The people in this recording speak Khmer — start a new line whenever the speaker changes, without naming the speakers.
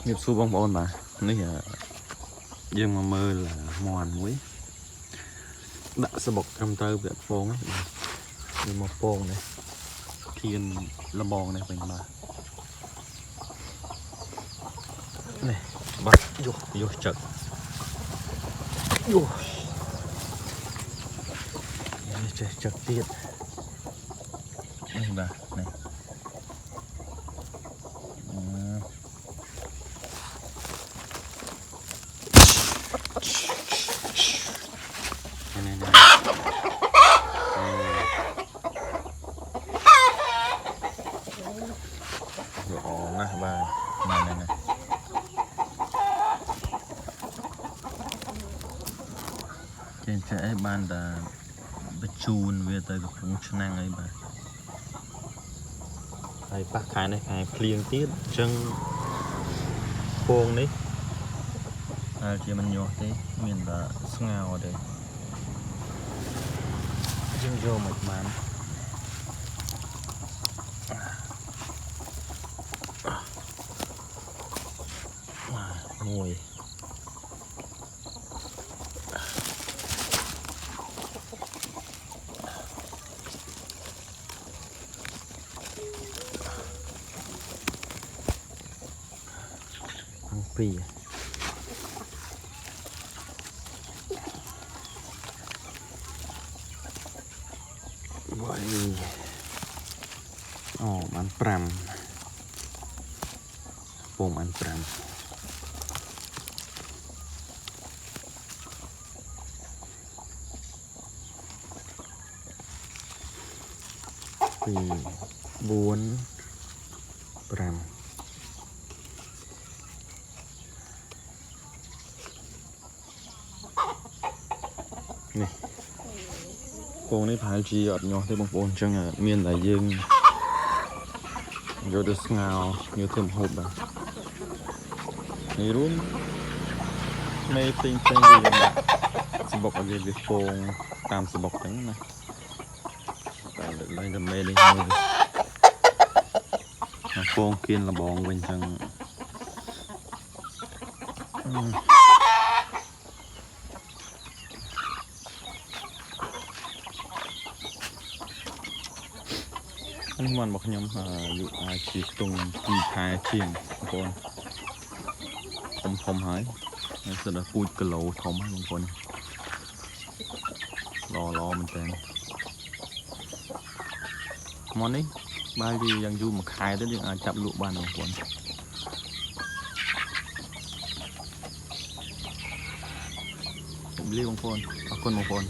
nghiệp su bông bông màនេះយើងមកមើលមន់មួយដាក់សបុកត្រឹមត្រូវវាពងហ្នឹងវាមកពងនេះគៀនលបងនេះវិញបាទនេះបាទយកចឹកនេះចេះចឹកទៀតនេះបាទនេះណាបាទនេះចេញចេះអីបានតែបញ្ជូនវាទៅកំពង់ឆ្នាំងអីបាទហើយប៉ះខែនេះខែភ្លៀងទៀតអញ្ចឹងពងនេះហើយជាមិនញាស់ទេមានតែស្ងោរទេយើងយកមកបានមួយពីរវាយអូបាន5ពងបាន54 5នេះពងនេះប្រហែលជាអត់ញាស់ទេបងប្អូនអញ្ចឹងមានតែយើងយកទៅស្ងោរយកធ្វើម្ហូបបាទនេះរួមមេផ្សេងវាដាក់សបុកឲ្យវាពងតាមសបុកហ្នឹងណាតែលើកឡើងតែមេនេះមួយពងគៀនលបងវិញអញ្ចឹងនេះមិនរបស់ខ្ញុំអាយុអាចជាខ្ទង់2ខែជាងបងប្អូនធំហើយសិតតែពូជគីឡូធំហើយបងប្អូនល្អមែនតើមកនេះបាយវាយ៉ាងយូរមួយខែទៅយើងអាចចាប់លក់បានបងប្អូនជម្រាបបងប្អូនអរគុណបងប្អូន